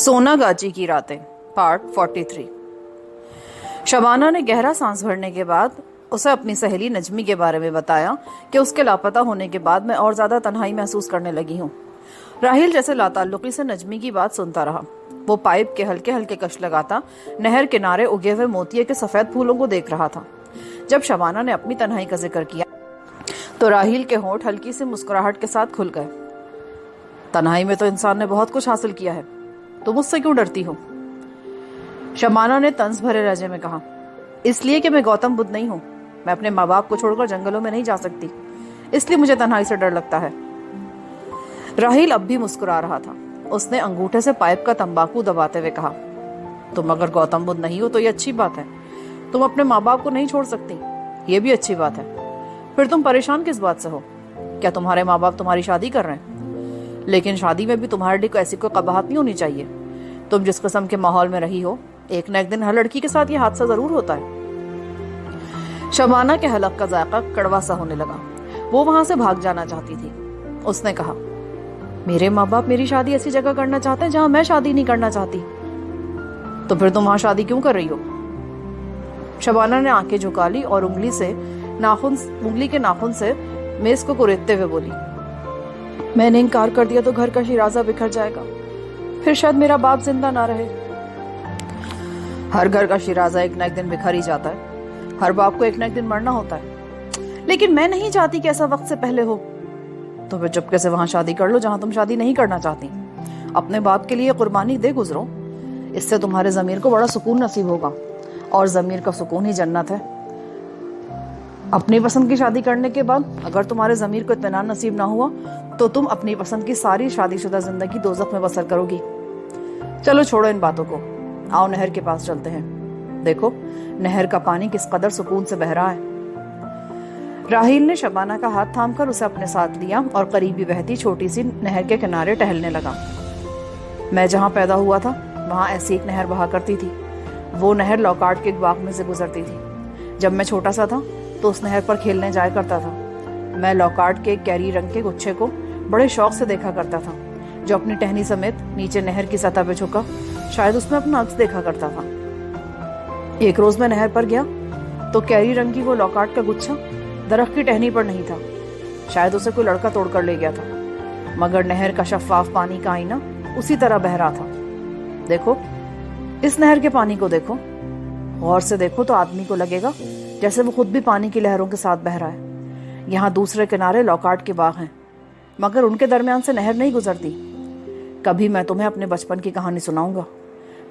सोना गाची की रातें पार्ट 43। शबाना ने गहरा सांस भरने के बाद उसे अपनी सहेली नजमी के बारे में बताया कि उसके लापता होने के बाद मैं और ज्यादा तन्हाई महसूस करने लगी हूँ। राहिल जैसे लाताल्लुकी से नजमी की बात सुनता रहा। वो पाइप के हल्के हल्के कश लगाता नहर किनारे उगे हुए मोतिये के सफेद फूलों को देख रहा था। जब शबाना ने अपनी तन्हाई का जिक्र किया तो राहिल के होंठ हल्की सी मुस्कुराहट के साथ खुल गए। तन्हाई में तो इंसान ने बहुत कुछ हासिल किया है, तो मुझसे क्यों डरती हो? शबाना ने तंज भरे लहजे में कहा, इसलिए कि मैं गौतम बुद्ध नहीं हूं। मैं अपने माँ बाप को छोड़कर जंगलों में नहीं जा सकती, इसलिए मुझे तन्हाई से डर लगता है। राहिल अब भी मुस्कुरा रहा था। उसने अंगूठे से पाइप का तंबाकू दबाते हुए कहा, तुम अगर गौतम बुद्ध नहीं हो तो ये अच्छी बात है। तुम अपने माँ बाप को नहीं छोड़ सकती, ये भी अच्छी बात है। फिर तुम परेशान किस बात से हो? क्या तुम्हारे माँ बाप तुम्हारी शादी कर रहे हैं? लेकिन शादी में भी तुम्हारे लिए ऐसी कोई कबाहत नहीं होनी चाहिए। तुम जिस किस्म के माहौल में रही हो, एक न एक दिन हर लड़की के साथ ये हादसा जरूर होता है। शबाना के हलक का जायका कड़वा सा होने लगा। वो वहां से भाग जाना चाहती थी। उसने कहा, मेरे माँ बाप मेरी शादी ऐसी जगह करना चाहते हैं जहां मैं शादी नहीं करना चाहती। तो फिर तुम वहां शादी क्यों कर रही हो? शबाना ने आंखें झुका ली और उंगली के नाखून से मेज को कुरेदते हुए बोली, मैंने इनकार कर दिया तो घर का शिराजा बिखर जाएगा, फिर शायद मेरा बाप जिंदा ना रहे। हर घर का शिराजा एक न एक दिन बिखर ही जाता है। हर बाप को एक न एक दिन मरना होता है। लेकिन मैं नहीं चाहती कि ऐसा वक्त से पहले हो। तो फिर चुपके से वहां शादी कर लो जहां तुम शादी नहीं करना चाहती। अपने बाप के लिए कुर्बानी दे गुजरो। इससे तुम्हारे जमीर को बड़ा सुकून नसीब होगा, और जमीर का सुकून ही जन्नत है। अपनी पसंद की शादी करने के बाद अगर तुम्हारे जमीर को इत्मीनान नसीब ना हुआ तो तुम अपनी पसंद की सारी शादीशुदा जिंदगी दोज़ख में बसर करोगी। चलो छोड़ो इन बातों को, आओ नहर के पास चलते हैं। देखो नहर का पानी किस कदर सुकून से बह रहा है। राहिल ने शबाना का हाथ थामकर उसे अपने साथ लिया और करीबी बहती छोटी सी नहर के किनारे टहलने लगा। मैं जहाँ पैदा हुआ था वहाँ ऐसी एक नहर बहा करती थी। वो नहर लौकाट के बाग में से गुजरती थी। जब मैं छोटा सा था तो उस नहर पर खेलने जाया करता था। मैं लौकाट के कैरी रंग के गुच्छे को बड़े शौक से देखा करता था, जो अपनी टहनी समेत नीचे नहर की सतह पे झुका शायद उसमें अपना अक्स देखा करता था। एक रोज मैं नहर पर गया तो कैरी रंग की वो लौकाट का गुच्छा दरख्त की टहनी पर नहीं था। शायद उसे कोई लड़का तोड़कर ले गया था, मगर नहर का शफाफ पानी का आईना उसी तरह बह रहा था। देखो इस नहर के पानी को देखो, गौर से देखो तो आदमी को लगेगा जैसे वो खुद भी पानी की लहरों के साथ बह रहा है। यहाँ दूसरे किनारे लौकाट के बाग हैं, मगर उनके दरमियान से नहर नहीं गुजरती। कभी मैं तुम्हें अपने बचपन की कहानी सुनाऊंगा,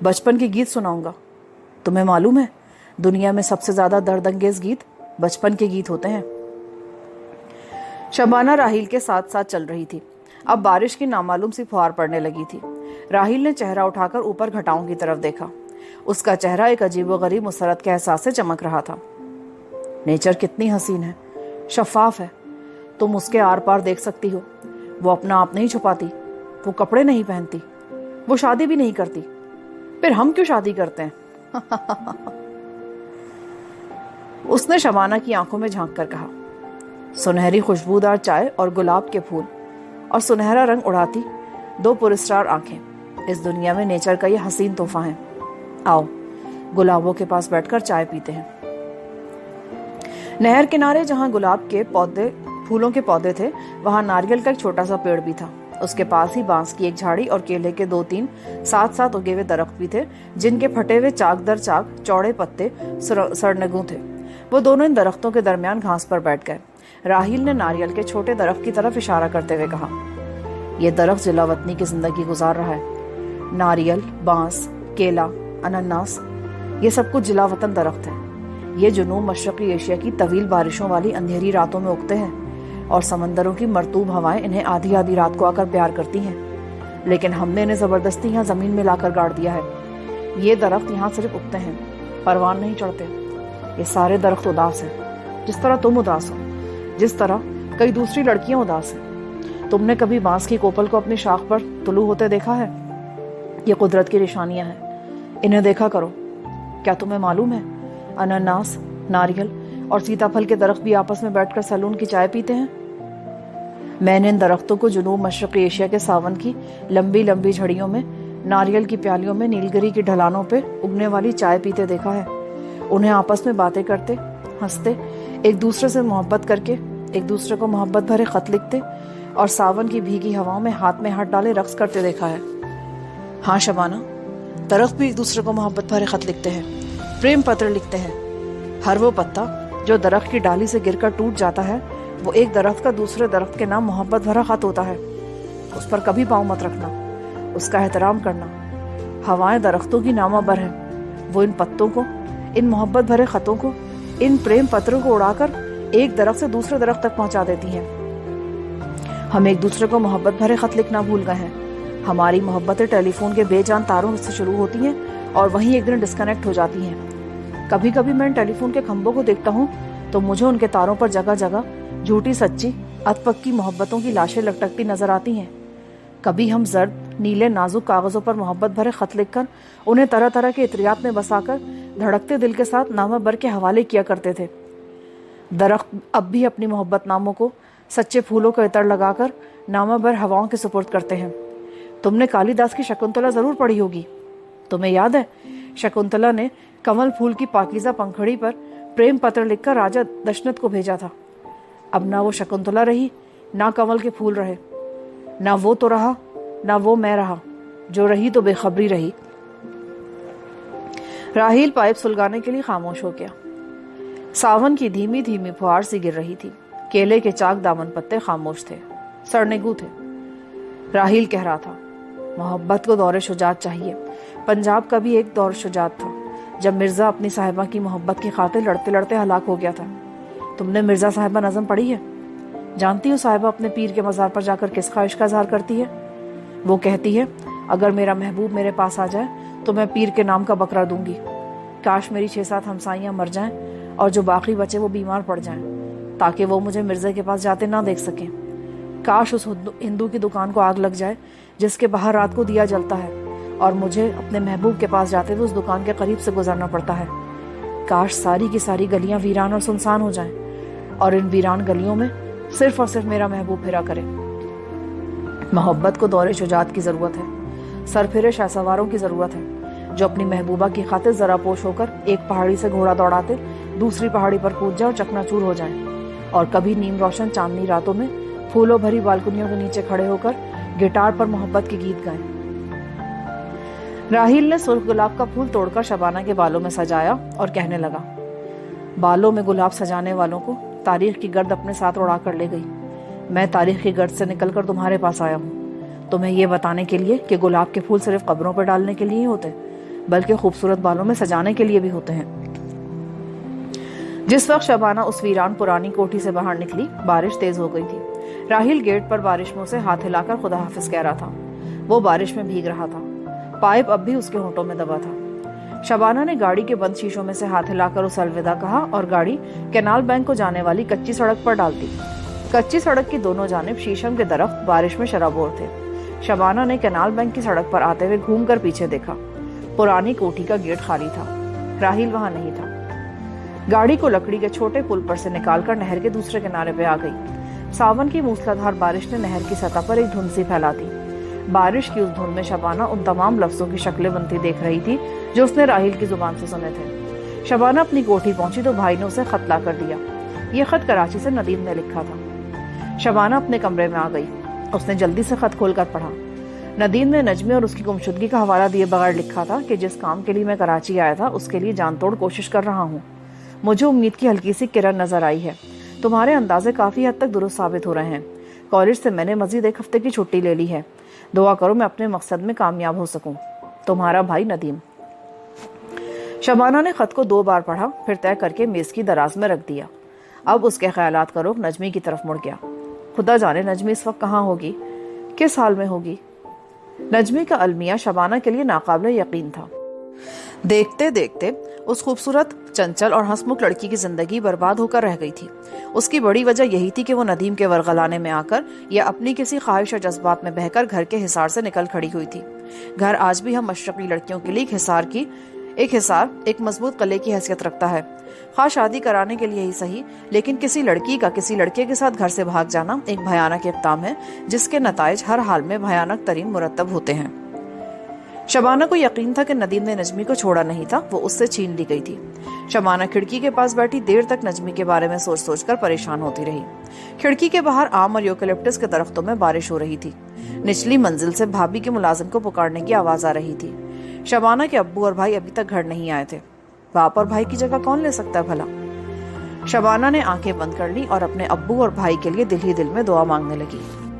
बचपन के गीत सुनाऊंगा। तुम्हें मालूम है दुनिया में सबसे ज्यादा दर्दअंगेज गीत बचपन के गीत होते हैं। शबाना राहिल के साथ साथ चल रही थी। अब बारिश की नामालूम सी फुहार पड़ने लगी थी। राहिल ने चेहरा उठाकर ऊपर घटाओं की तरफ देखा। उसका चेहरा एक अजीबोगरीब मुसरत के एहसास से चमक रहा था। नेचर कितनी हसीन है, शफाफ है। तुम उसके आर पार देख सकती हो। वो अपना आप नहीं छुपाती, वो कपड़े नहीं पहनती, वो शादी भी नहीं करती। फिर हम क्यों शादी करते हैं? उसने शबाना की आंखों में झांक कर कहा, सुनहरी खुशबूदार चाय और गुलाब के फूल और सुनहरा रंग उड़ाती दो पुरस्कार आंखें इस दुनिया में नेचर का ये हसीन तोहफा है। आओ गुलाबों के पास बैठकर चाय पीते हैं। नहर किनारे जहां गुलाब के फूलों के पौधे थे, वहां नारियल का एक छोटा सा पेड़ भी था। उसके पास ही बांस की एक झाड़ी और केले के 2-3 साथ साथ उगे हुए दरख्त भी थे, जिनके फटे हुए चाक दर चाक चौड़े पत्ते सरनगू थे। वो दोनों इन दरख्तों के दरमियान घास पर बैठ गए। राहिल ने नारियल के छोटे दरख्त की तरफ इशारा करते हुए कहा, यह दरख्त जिलावतनी की जिंदगी गुजार रहा है। नारियल, बांस, केला, अनानास, ये सब कुछ जिलावतन दरख्त है। ये जुनूब मशरकी एशिया की तवील बारिशों वाली अंधेरी रातों में उगते हैं और समंदरों की मरतूब हवाएं इन्हें आधी आधी रात को आकर प्यार करती हैं। लेकिन हमने इन्हें जबरदस्ती यहाँ जमीन में लाकर गाड़ दिया है। ये दरख्त यहाँ सिर्फ उगते हैं, परवान नहीं चढ़ते। ये सारे दरख्त उदास हैं, जिस तरह तुम उदास हो, जिस तरह कई दूसरी लड़कियां उदास हैं। तुमने कभी बांस की कोपल को अपनी शाख पर तुलू होते देखा है? ये कुदरत की निशानियां हैं, इन्हें देखा करो। क्या तुम्हें मालूम है अनानास, नारियल और सीताफल के दरख्त भी आपस में बैठकर सैलून की चाय पीते हैं? मैंने इन दरख्तों को जुनूब मशरक़ी एशिया के सावन की लंबी लंबी झड़ियों में नारियल की प्यालियों में नीलगिरी की ढलानों पे उगने वाली चाय पीते देखा है। उन्हें आपस में बातें करते, हंसते, एक दूसरे से मोहब्बत करके एक दूसरे को मोहब्बत भरे खत लिखते और सावन की भीगी हवाओं में हाथ डाले रक्स करते देखा है। हाँ शबाना, दरख्त भी एक दूसरे को मोहब्बत भरे खत लिखते हैं, प्रेम पत्र लिखते हैं। हर वो पत्ता जो दरख्त की डाली से गिरकर टूट जाता है, वो एक दरख्त का दूसरे दरख्त के नाम मोहब्बत भरा खत होता है। उस पर कभी पाँव मत रखना, उसका एहतराम करना। हवाएं दरख्तों की नामा बर हैं, वो इन पत्तों को, इन मोहब्बत भरे खतों को, इन प्रेम पत्रों को उड़ाकर एक दरख्त से दूसरे दरख्त तक पहुंचा देती हैं। हम एक दूसरे को मोहब्बत भरे खत लिखना भूल गए हैं। हमारी मोहब्बतें टेलीफोन के बेजान तारों से शुरू होती हैं और वहीं एक दिन डिस्कनेक्ट हो जाती हैं। कभी कभी मैं टेलीफोन के खंभों को देखता हूँ तो मुझे उनके तारों पर जगह जगह झूठी सच्ची अधपक्की मोहब्बतों की लाशें लटकती नजर आती हैं। कभी हम जर्द नीले नाजुक कागजों पर मोहब्बत भरे खत लिखकर उन्हें तरह तरह के इत्रियात में बसाकर धड़कते दिल के साथ नामा बर के हवाले किया करते थे। दरख्त अब भी अपनी मोहब्बत नामों को सच्चे फूलों का इतर लगाकर नामा बर हवाओं के सुपुर्द करते हैं। तुमने कालिदास की शकुंतला जरूर पढ़ी होगी। तुम्हें याद है, शकुंतला ने कमल फूल की पाकीज़ा पंखड़ी पर प्रेम पत्र लिखकर राजा दशरथ को भेजा था। अब ना वो शकुंतला रही, ना कमल के फूल रहे, ना वो तो रहा, ना वो मैं रहा, जो रही तो बेखबरी रही। राहील पाइप सुलगाने के लिए खामोश हो गया। सावन की धीमी धीमी फुहार सी गिर रही थी। केले के चाक दामन पत्ते खामोश थे, सरनेगू थे। राहील कह रहा था, मोहब्बत को दौरे शुजात चाहिए। पंजाब का भी एक दौर शुजात था जब मिर्जा अपनी साहिबा की मोहब्बत की खातिर लड़ते लड़ते हलाक हो गया था। तुमने मिर्जा साहिबा नज़म पढ़ी है? जानती हो साहिबा अपने पीर के मज़ार पर जाकर किस ख्वाहिश का इजहार करती है? वो कहती है, अगर मेरा महबूब मेरे पास आ जाए तो मैं पीर के नाम का बकरा दूंगी। काश मेरी 6-7 हमसाइयाँ मर जाएं और जो बाकी बचे वो बीमार पड़ जाएं, ताकि वो मुझे मिर्जे के पास जाते ना देख सकें। काश उस हिंदू की दुकान को आग लग जाए जिसके बाहर रात को दिया जलता है और मुझे अपने महबूब के पास जाते हुए उस दुकान के करीब से गुजरना पड़ता है। काश सारी की सारी गलियां वीरान और सुनसान हो जाएं और इन वीरान गलियों में सिर्फ और सिर्फ मेरा महबूब फिरा करे। मोहब्बत को दौरे शुजात की जरूरत है, सरफिरे शाहसवारों की जरूरत है जो अपनी महबूबा की खातिर जरा पोश होकर एक पहाड़ी से घोड़ा दौड़ाते दूसरी पहाड़ी पर कूद जाए और चकनाचूर हो जाएं, और कभी नीम रोशन चांदनी रातों में फूलों भरी बालकनियों के नीचे खड़े होकर गिटार पर मोहब्बत के गीत गाएं। राहील ने सुर्ख गुलाब का फूल तोड़कर शबाना के बालों में सजाया और कहने लगा, बालों में गुलाब सजाने वालों को तारीख की गर्द अपने साथ उड़ा कर ले गई। मैं तारीख की गर्द से निकलकर तुम्हारे पास आया हूँ, तुम्हें ये बताने के लिए कि गुलाब के फूल सिर्फ कब्रों पर डालने के लिए ही होते, बल्कि खूबसूरत बालों में सजाने के लिए भी होते हैं। जिस वक्त शबाना उस वीरान पुरानी कोठी से बाहर निकली, बारिश तेज हो गई थी। राहील गेट पर बारिश में उसे हाथ हिलाकर खुदा हाफिज कह रहा था। वो बारिश में भीग रहा था, पाइप अब भी उसके होंठों में दबा था। शबाना ने गाड़ी के बंद शीशों में से हाथ हिलाकर उसे अलविदा कहा और गाड़ी कैनाल बैंक को जाने वाली कच्ची सड़क पर डाल दी। कच्ची सड़क की दोनों जानिब शीशम के दरख्त बारिश में शराबोर थे। शबाना ने कैनाल बैंक की सड़क पर आते हुए घूमकर पीछे देखा। पुरानी कोठी का गेट खाली था, राहील वहां नहीं था। गाड़ी को लकड़ी के छोटे पुल पर से निकालकर नहर के दूसरे किनारे पे आ गई। सावन की मूसलाधार बारिश ने नहर की सतह पर एक धुंध सी फैला दी। बारिश की उस धुंध में शबाना उन तमाम लफ्जों की शक्लें बनती देख रही थी जो उसने राहील की जुबान से सुने थे। शबाना अपनी कोठी पहुंची तो भाई ने उसे खत ला कर दिया। ये खत कराची से नदीम ने लिखा था। शबाना अपने कमरे में आ गई। उसने जल्दी से खत खोलकर पढ़ा। नदीम ने नजमी और उसकी गुमशुदगी का हवाला दिए बगैर लिखा था कि जिस काम के लिए मैं कराची आया था उसके लिए जानतोड़ कोशिश कर रहा हूँ। मुझे उम्मीद की हल्की सी किरण नजर आई है। तुम्हारे अंदाजे काफी हद तक दुरुस्त साबित हो रहे हैं। कॉलेज से मैंने मजीद 1 हफ्ते की छुट्टी ले ली है। दुआ करो मैं अपने मकसद में कामयाब हो सकूं। तुम्हारा भाई नदीम। शबाना ने खत को 2 बार पढ़ा, फिर तय करके मेज की दराज में रख दिया। अब उसके ख्यालात का रुख नजमी की तरफ मुड़ गया। खुदा जाने नजमी इस वक्त कहाँ होगी, किस हाल में होगी। नजमी का अलमिया शबाना के लिए नाकाबिले यकीन था। देखते देखते उस खूबसूरत, चंचल और हंसमुख लड़की की जिंदगी बर्बाद होकर रह गई थी। उसकी बड़ी वजह यही थी कि वो नदीम के वरगलाने में आकर या अपनी किसी ख्वाहिश और जज्बात में बहकर घर के हिसार से निकल खड़ी हुई थी। घर आज भी हम मशरकी लड़कियों के लिए एक मजबूत कले की हैसियत रखता है। खास शादी कराने के लिए ही सही, लेकिन किसी लड़की का किसी लड़के के साथ घर से भाग जाना एक भयानक इक़दाम है जिसके नताइज हर हाल में भयानक तरीन मुरतब होते हैं। शबाना को यकीन था कि नदीम ने नजमी को छोड़ा नहीं था, वो उससे छीन ली गई थी। शबाना खिड़की के पास बैठी देर तक नजमी के बारे में सोच सोच कर परेशान होती रही। खिड़की के बाहर आम और यूकेलिप्टस के दरख्तों में बारिश हो रही थी। निचली मंजिल से भाभी के मुलाजिम को पुकारने की आवाज आ रही थी। शबाना के अब्बू और भाई अभी तक घर नहीं आए थे। बाप और भाई की जगह कौन ले सकता है भला? शबाना ने आंखें बंद कर ली और अपने अब्बू और भाई के लिए दिल ही दिल में दुआ मांगने लगी।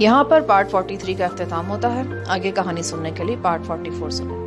यहाँ पर पार्ट 43 का अख्तिताम होता है। आगे कहानी सुनने के लिए पार्ट 44 सुनें।